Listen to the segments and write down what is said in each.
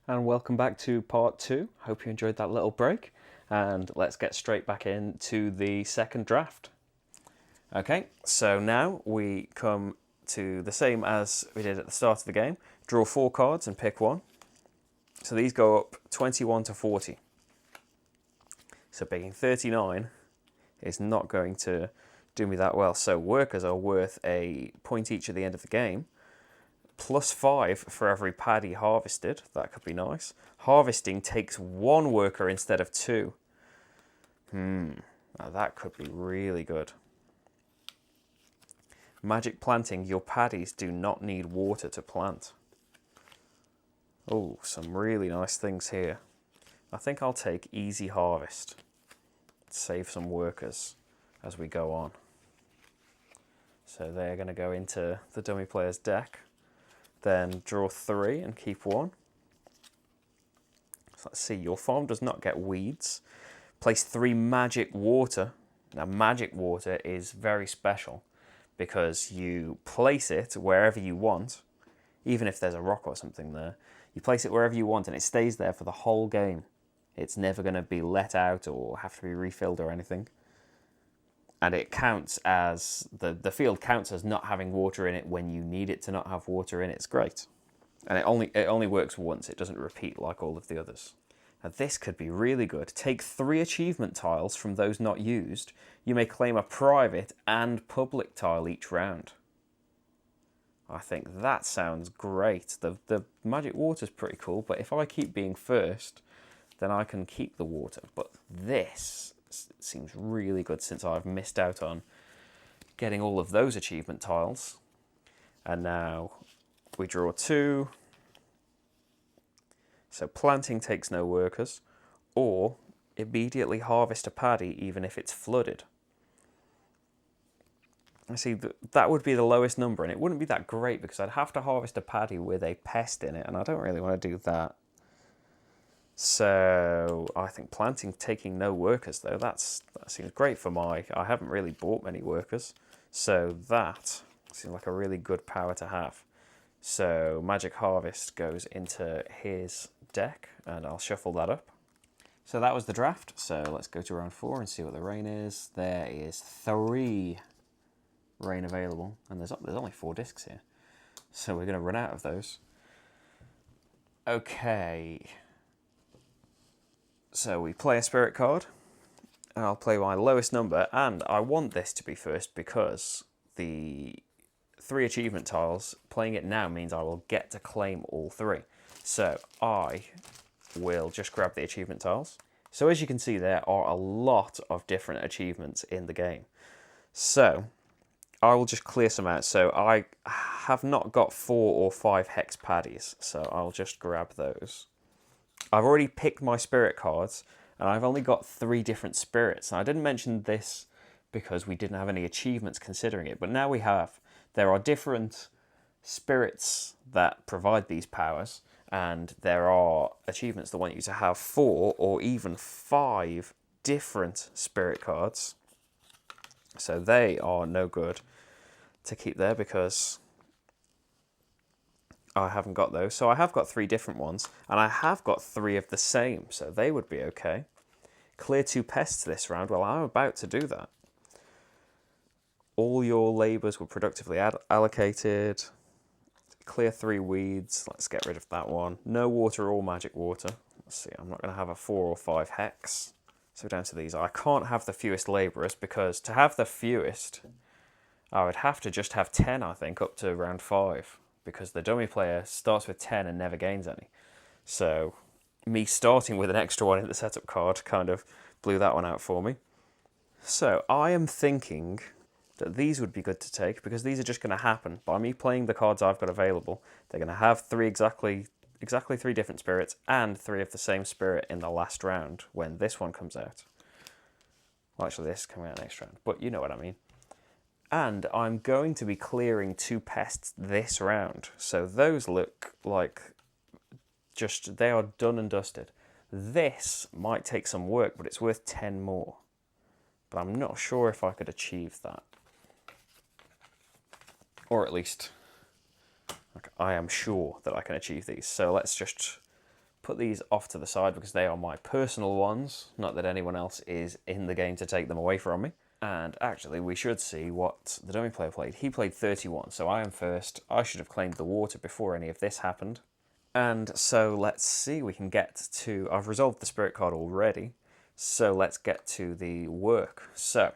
And welcome back to part 2. Hope you enjoyed that little break, and let's get straight back into the second draft. Okay, so now we come to the same as we did at the start of the game. Draw 4 cards and pick one. So these go up 21 to 40. So picking 39 is not going to do me that well. So workers are worth a point each at the end of the game. +5 for every paddy harvested. That could be nice. Harvesting takes 1 worker instead of 2. Now that could be really good. Magic planting. Your paddies do not need water to plant. Oh, some really nice things here. I think I'll take easy harvest. Save some workers as we go on. So they're going to go into the dummy player's deck. Then draw 3 and keep 1. So let's see, your farm does not get weeds. Place 3 magic water. Now magic water is very special because you place it wherever you want, even if there's a rock or something there. You place it wherever you want and it stays there for the whole game. It's never going to be let out or have to be refilled or anything. And it counts as, the field counts as not having water in it when you need it to not have water in it. It's great. And it only works once. It doesn't repeat like all of the others. Now this could be really good. Take 3 achievement tiles from those not used. You may claim a private and public tile each round. I think that sounds great. The magic water's pretty cool, but if I keep being first, then I can keep the water. But this seems really good since I've missed out on getting all of those achievement tiles. And now we draw 2. So planting takes no workers, or immediately harvest a paddy even if it's flooded. I see that would be the lowest number, and it wouldn't be that great because I'd have to harvest a paddy with a pest in it, and I don't really want to do that. So I think planting taking no workers though, that seems great for I haven't really bought many workers. So that seems like a really good power to have. So Magic Harvest goes into his deck and I'll shuffle that up. So that was the draft. So let's go to round 4 and see what the rain is. There is 3 rain available and there's only 4 discs here. So we're going to run out of those. Okay. So we play a spirit card, and I'll play my lowest number, and I want this to be first because the 3 achievement tiles, playing it now means I will get to claim all 3. So I will just grab the achievement tiles. So as you can see, there are a lot of different achievements in the game. So I will just clear some out. So I have not got 4 or 5 hex paddies, so I'll just grab those. I've already picked my spirit cards, and I've only got 3 different spirits. And I didn't mention this because we didn't have any achievements considering it, but now we have. There are different spirits that provide these powers, and there are achievements that want you to have 4 or even 5 different spirit cards. So they are no good to keep there because I haven't got those. So I have got 3 different ones, and I have got 3 of the same, so they would be okay. Clear 2 pests this round. Well, I'm about to do that. All your labours were productively allocated. Clear 3 weeds. Let's get rid of that one. No water or magic water. Let's see, I'm not going to have a 4 or 5 hex. So down to these. I can't have the fewest labourers because to have the fewest, I would have to just have 10, I think, up to round 5. Because the dummy player starts with 10 and never gains any. So me starting with an extra one in the setup card kind of blew that one out for me. So I am thinking that these would be good to take because these are just going to happen. By me playing the cards I've got available, they're going to have 3 exactly 3 different spirits and 3 of the same spirit in the last round when this one comes out. Well, actually this is coming out next round, but you know what I mean. And I'm going to be clearing 2 pests this round. So those look like they are done and dusted. This might take some work, but it's worth 10 more. But I'm not sure if I could achieve that. Or at least, I am sure that I can achieve these. So let's just put these off to the side because they are my personal ones, not that anyone else is in the game to take them away from me. And actually, we should see what the dummy player played. He played 31, so I am first. I should have claimed the water before any of this happened. And so let's see, we can get to... I've resolved the spirit card already, so let's get to the work. So,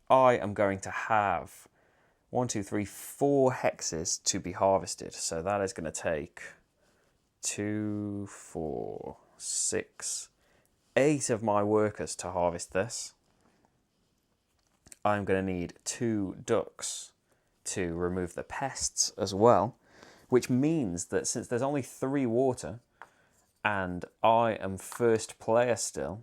I am going to have 1, 2, 3, 4 hexes to be harvested. So that is going to take 2, 4, 6, 8 of my workers to harvest this. I'm going to need 2 ducks to remove the pests as well, which means that since there's only 3 water and I am first player still,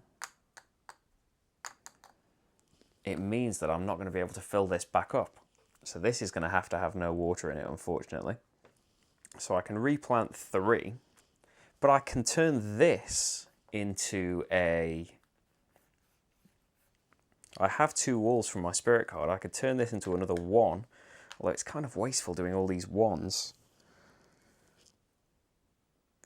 it means that I'm not going to be able to fill this back up. So this is going to have no water in it, unfortunately. So I can replant 3, but I can turn this into a... I have 2 walls from my spirit card. I could turn this into another 1, although it's kind of wasteful doing all these 1s.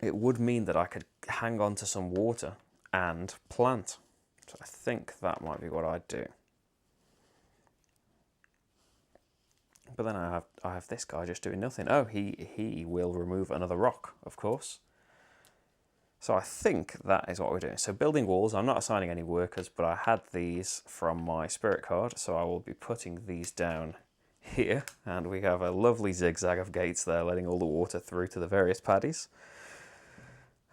It would mean that I could hang on to some water and plant. So I think that might be what I'd do. But then I have this guy just doing nothing. Oh, he will remove another rock, of course. So I think that is what we're doing. So building walls, I'm not assigning any workers, but I had these from my spirit card, so I will be putting these down here. And we have a lovely zigzag of gates there, letting all the water through to the various paddies.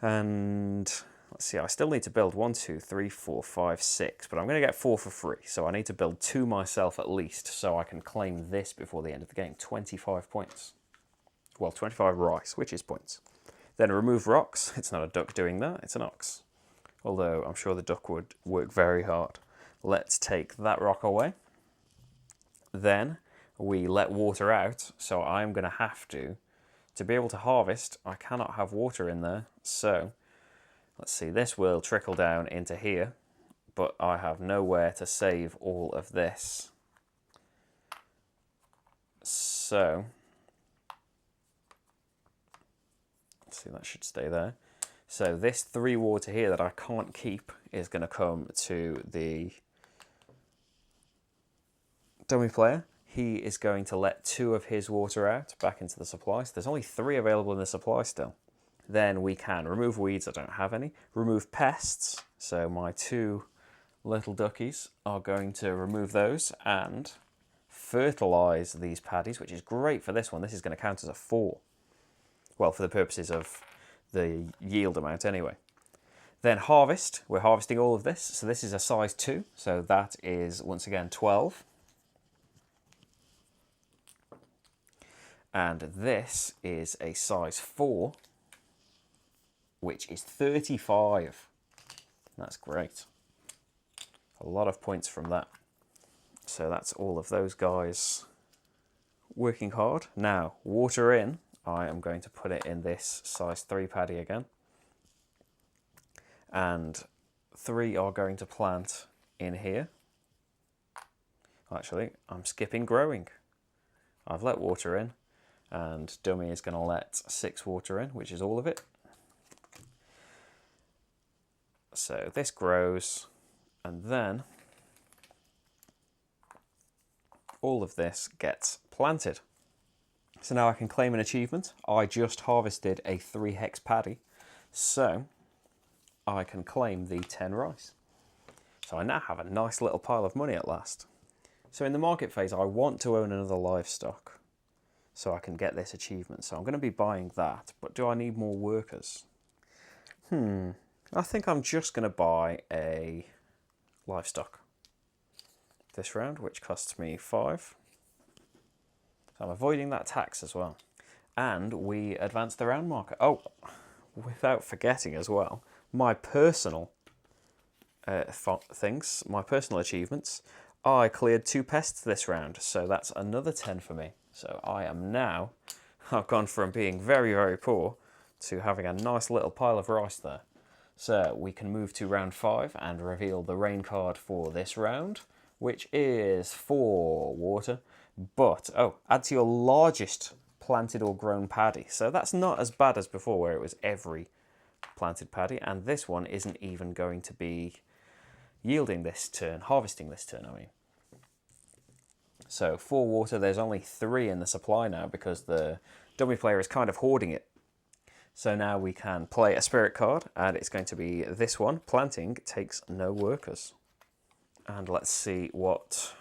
And let's see, I still need to build 1, 2, 3, 4, 5, 6, but I'm going to get 4 for free. So I need to build 2 myself at least, so I can claim this before the end of the game. 25 points. Well, 25 rice, which is points. Then remove rocks. It's not a duck doing that, it's an ox. Although I'm sure the duck would work very hard. Let's take that rock away. Then we let water out, so I'm going to have to be able to harvest, I cannot have water in there. So let's see, this will trickle down into here, but I have nowhere to save all of this. So let's see, that should stay there. So this 3 water here that I can't keep is going to come to the dummy player. He is going to let 2 of his water out back into the supply. So there's only 3 available in the supply still. Then we can remove weeds, I don't have any. Remove pests, so my 2 little duckies are going to remove those and fertilise these paddies, which is great for this one. This is going to count as a 4. Well, for the purposes of the yield amount anyway. Then harvest, we're harvesting all of this. So this is a size 2, so that is once again 12. And this is a size 4, which is 35. That's great. A lot of points from that. So that's all of those guys working hard. Now, water in. I am going to put it in this size 3 paddy again. And 3 are going to plant in here. Actually, I'm skipping growing. I've let water in. And dummy is going to let 6 water in, which is all of it. So this grows, and then all of this gets planted. So now I can claim an achievement. I just harvested a 3 hex paddy, so I can claim the 10 rice. So I now have a nice little pile of money at last. So in the market phase, I want to own another livestock, so I can get this achievement. So I'm going to be buying that, but do I need more workers? I think I'm just going to buy a livestock this round, which costs me 5. So I'm avoiding that tax as well. And we advance the round marker. Oh, without forgetting as well, my personal things, my personal achievements, I cleared 2 pests this round, so that's another 10 for me. So I am now, I've gone from being very, very poor to having a nice little pile of rice there. So we can move to round 5 and reveal the rain card for this round, which is 4 water. But, oh, add to your largest planted or grown paddy. So that's not as bad as before, where it was every planted paddy, and this one isn't even going to be yielding this turn, harvesting this turn, I mean. So 4 water, there's only 3 in the supply now because the dummy player is kind of hoarding it. So now we can play a spirit card, and it's going to be this one. Planting takes no workers. And let's see what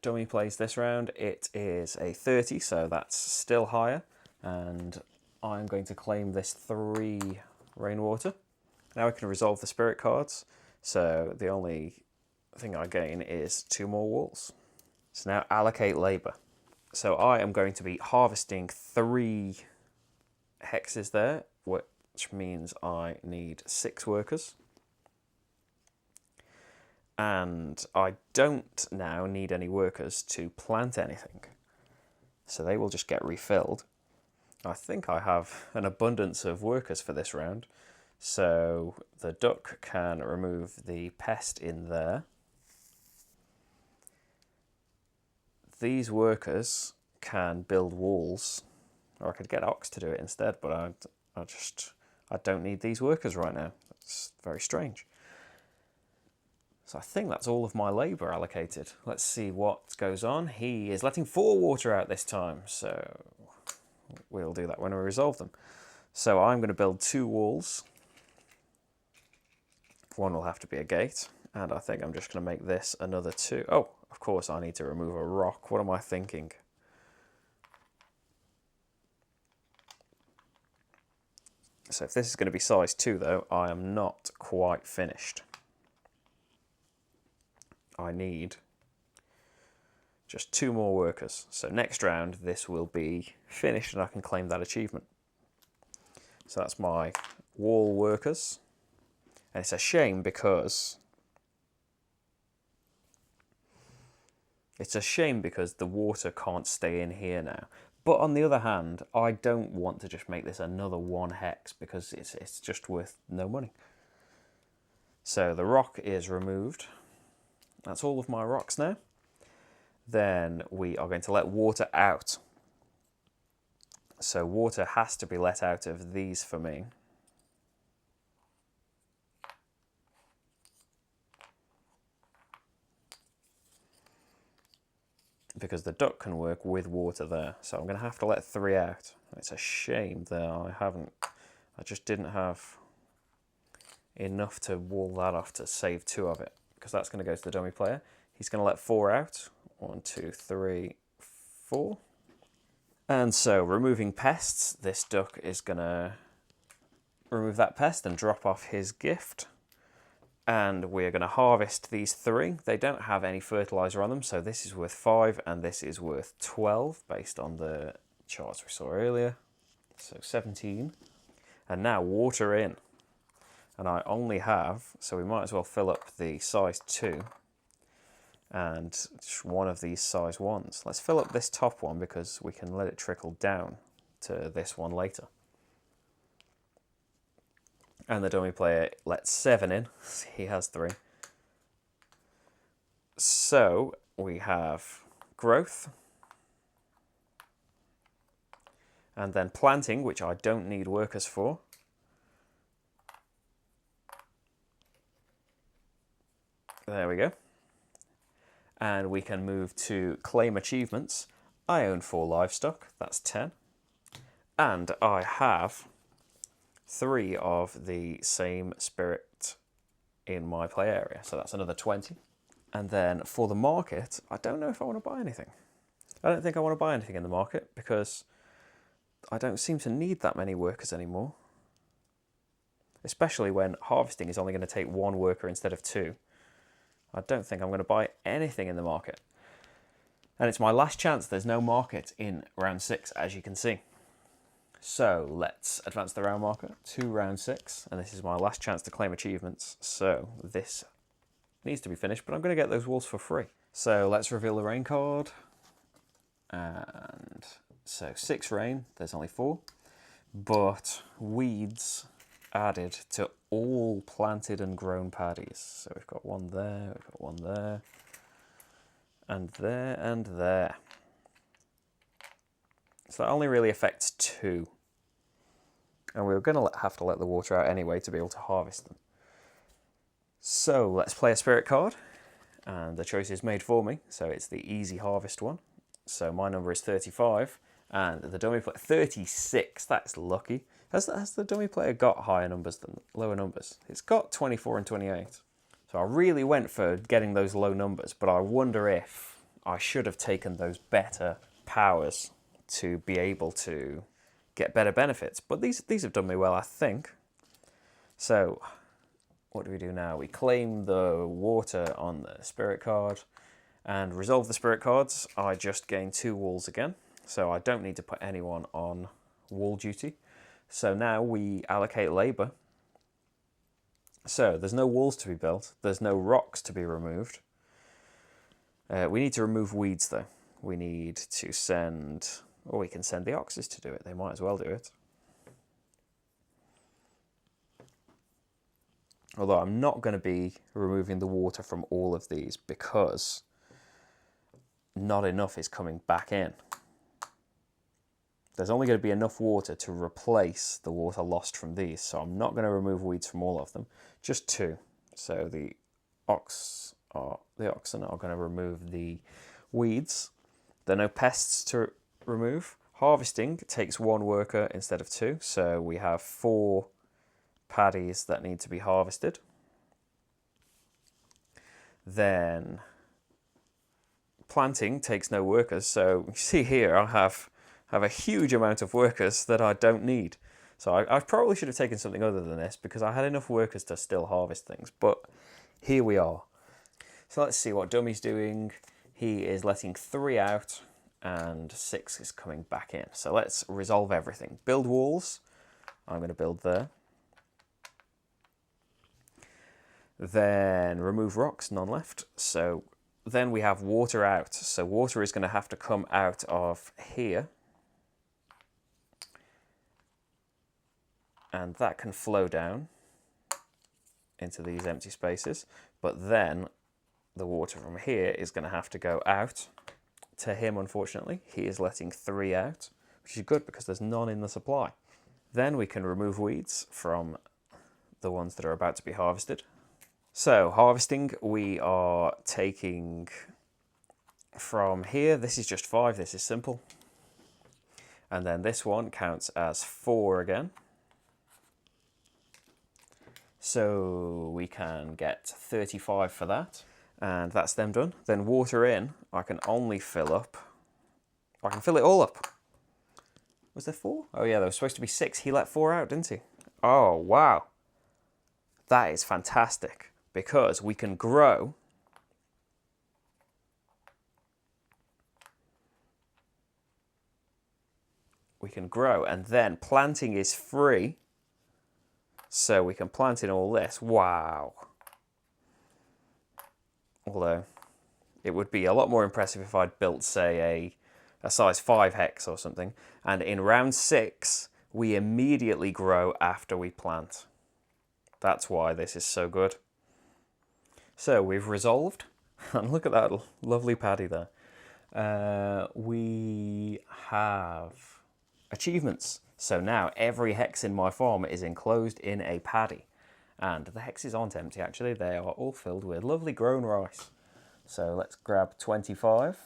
dummy plays this round. It is a 30, so that's still higher. And I'm going to claim this 3 rainwater. Now I can resolve the spirit cards. So the only thing I gain is 2 more walls. So now allocate labour. So I am going to be harvesting 3 hexes there, which means I need 6 workers. And I don't now need any workers to plant anything. So they will just get refilled. I think I have an abundance of workers for this round. So the duck can remove the pest in there. These workers can build walls, or I could get ox to do it instead, but I don't need these workers right now. It's very strange. So I think that's all of my labour allocated. Let's see what goes on. He is letting 4 water out this time, so we'll do that when we resolve them. So I'm going to build 2 walls. One will have to be a gate, and I think I'm just going to make this another 2. Oh, of course I need to remove a rock. What am I thinking? So if this is going to be size 2 though, I am not quite finished. I need just 2 more workers. So next round this will be finished and I can claim that achievement. So that's my wall workers. And it's a shame because the water can't stay in here now. But on the other hand, I don't want to just make this another 1 hex because it's just worth no money. So the rock is removed. That's all of my rocks now. Then we are going to let water out. So water has to be let out of these for me. Because the duck can work with water there. So I'm going to have to let 3 out. It's a shame that I just didn't have enough to wall that off to save 2 of it. Because that's going to go to the dummy player. He's going to let 4 out. 1, 2, 3, 4. And so removing pests, this duck is going to remove that pest and drop off his gift. And we're going to harvest these 3. They don't have any fertilizer on them, so this is worth 5 and this is worth 12 based on the charts we saw earlier. So 17. And now water in. And I only have, so we might as well fill up the size 2 and just one of these size 1s. Let's fill up this top one because we can let it trickle down to this one later. And the dummy player lets 7 in. He has 3. So we have growth. And then planting, which I don't need workers for. There we go. And we can move to claim achievements. I own 4 livestock. That's 10. And I have 3 of the same spirit in my play area. So that's another 20. And then for the market, I don't know if I want to buy anything. I don't think I want to buy anything in the market because I don't seem to need that many workers anymore. Especially when harvesting is only going to take 1 worker instead of 2. I don't think I'm going to buy anything in the market. And it's my last chance. There's no market in round 6, as you can see. So let's advance the round marker to round 6. And this is my last chance to claim achievements. So this needs to be finished, but I'm going to get those walls for free. So let's reveal the rain card. And so 6 rain, there's only 4. But weeds added to all planted and grown paddies. So we've got 1 there, we've got 1 there, and there, and there. So that only really affects 2. And we were going to have to let the water out anyway to be able to harvest them. So let's play a spirit card, and the choice is made for me. So it's the easy harvest one. So my number is 35, and the dummy player 36. That's lucky. Has the dummy player got higher numbers than lower numbers? It's got 24 and 28. So I really went for getting those low numbers, but I wonder if I should have taken those better powers to be able to get better benefits. But these have done me well, I think. So what do we do now? We claim the water on the spirit card and resolve the spirit cards. I just gain 2 walls again, so I don't need to put anyone on wall duty. So now we allocate labour. So there's no walls to be built, there's no rocks to be removed. We need to remove weeds though. We need to send, or we can send the oxes to do it, they might as well do it. Although I'm not going to be removing the water from all of these because not enough is coming back in. There's only going to be enough water to replace the water lost from these, so I'm not going to remove weeds from all of them, just 2. So the oxen are going to remove the weeds. There are no pests to remove. Harvesting takes 1 worker instead of 2, so we have 4 paddies that need to be harvested. Then planting takes no workers, so you see here I have a huge amount of workers that I don't need. So I probably should have taken something other than this because I had enough workers to still harvest things, but here we are. So let's see what Dummy's doing. He is letting 3 out and 6 is coming back in. So let's resolve everything. Build walls. I'm going to build there. Then remove rocks, none left. So then we have water out. So water is going to have to come out of here. And that can flow down into these empty spaces. But then the water from here is going to have to go out to him, unfortunately. He is letting 3 out, which is good because there's none in the supply. Then we can remove weeds from the ones that are about to be harvested. So harvesting, we are taking from here. This is just 5, this is simple. And then this one counts as 4 again. So we can get 35 for that. And that's them done. Then water in, I can only fill up. I can fill it all up. Was there 4? Oh yeah, there was supposed to be 6. He let 4 out, didn't he? Oh, wow. That is fantastic because we can grow. We can grow, and then planting is free. So we can plant in all this. Wow. Although it would be a lot more impressive if I'd built, say, a size 5 hex or something. And in round 6, we immediately grow after we plant. That's why this is so good. So we've resolved. And look at that lovely paddy there. We have achievements. So now every hex in my farm is enclosed in a paddy. And the hexes aren't empty actually, they are all filled with lovely grown rice. So let's grab 25.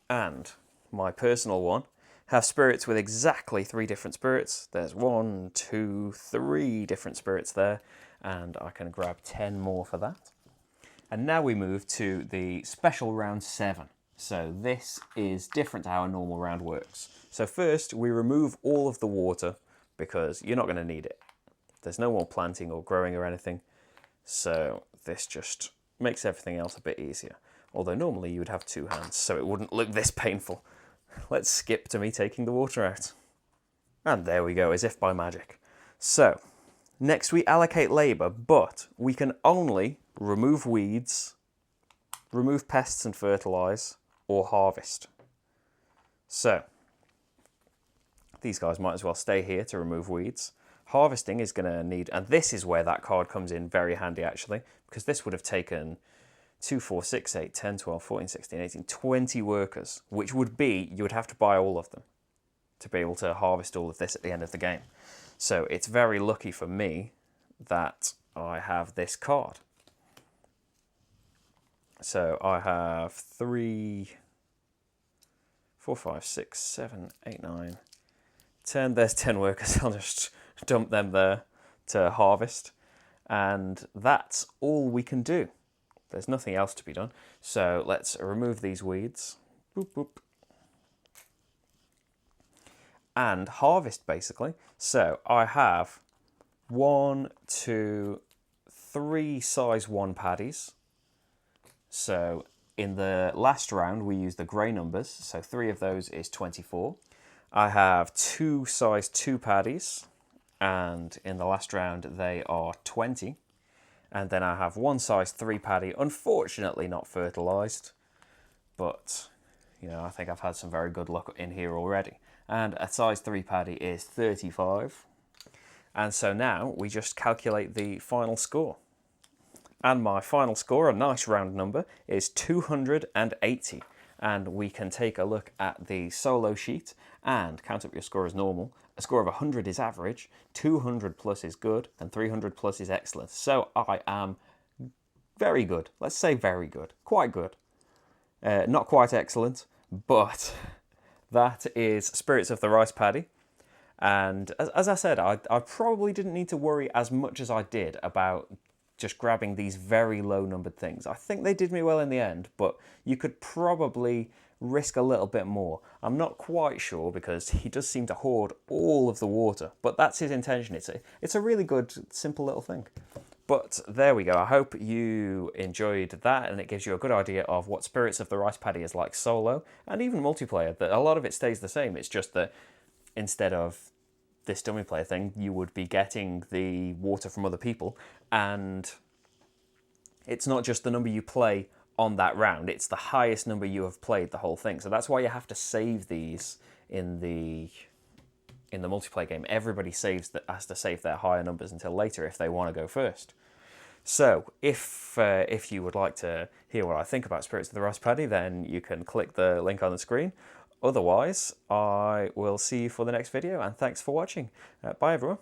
And my personal one, have spirits with exactly 3 different spirits. There's 1, 2, 3 different spirits there. And I can grab 10 more for that. And now we move to the special round 7. So this is different to how a normal round works. So first we remove all of the water because you're not going to need it. There's no more planting or growing or anything. So this just makes everything else a bit easier. Although normally you would have 2 hands, so it wouldn't look this painful. Let's skip to me taking the water out. And there we go, as if by magic. So next we allocate labour, but we can only remove weeds, remove pests and fertilise, or harvest. So these guys might as well stay here to remove weeds. Harvesting is going to need, and this is where that card comes in very handy actually, because this would have taken 2, 4, 6, 8, 10, 12, 14, 16, 18, 20 workers, which would be, you would have to buy all of them to be able to harvest all of this at the end of the game. So it's very lucky for me that I have this card. So I have 3, 4, 5, 6, 7, 8, 9, 10. There's 10 workers. I'll just dump them there to harvest. And that's all we can do. There's nothing else to be done. So let's remove these weeds. Boop, boop. And harvest, basically. So I have 1, 2, 3 size 1 paddies. So in the last round, we used the grey numbers. So 3 of those is 24. I have 2 size 2 paddies. And in the last round, they are 20. And then I have 1 size 3 paddy, unfortunately not fertilised. But, you know, I think I've had some very good luck in here already. And a size 3 paddy is 35. And so now we just calculate the final score. And my final score, a nice round number, is 280. And we can take a look at the solo sheet and count up your score as normal. A score of 100 is average, 200 plus is good, and 300 plus is excellent. So I am very good. Let's say very good. Quite good. Not quite excellent, but that is Spirits of the Rice Paddy. And as I said, I probably didn't need to worry as much as I did about just grabbing these very low numbered things. I think they did me well in the end, but you could probably risk a little bit more. I'm not quite sure because he does seem to hoard all of the water, but that's his intention. It's a really good, simple little thing. But there we go. I hope you enjoyed that and it gives you a good idea of what Spirits of the Rice Paddy is like solo and even multiplayer. That a lot of it stays the same. It's just that instead of this dummy player thing, you would be getting the water from other people, and it's not just the number you play on that round, it's the highest number you have played the whole thing. So that's why you have to save these in the multiplayer game. Everybody has to save their higher numbers until later if they want to go first. So if you would like to hear what I think about Spirits of the Rice Paddy, then you can click the link on the screen. Otherwise, I will see you for the next video, and thanks for watching. Bye, everyone.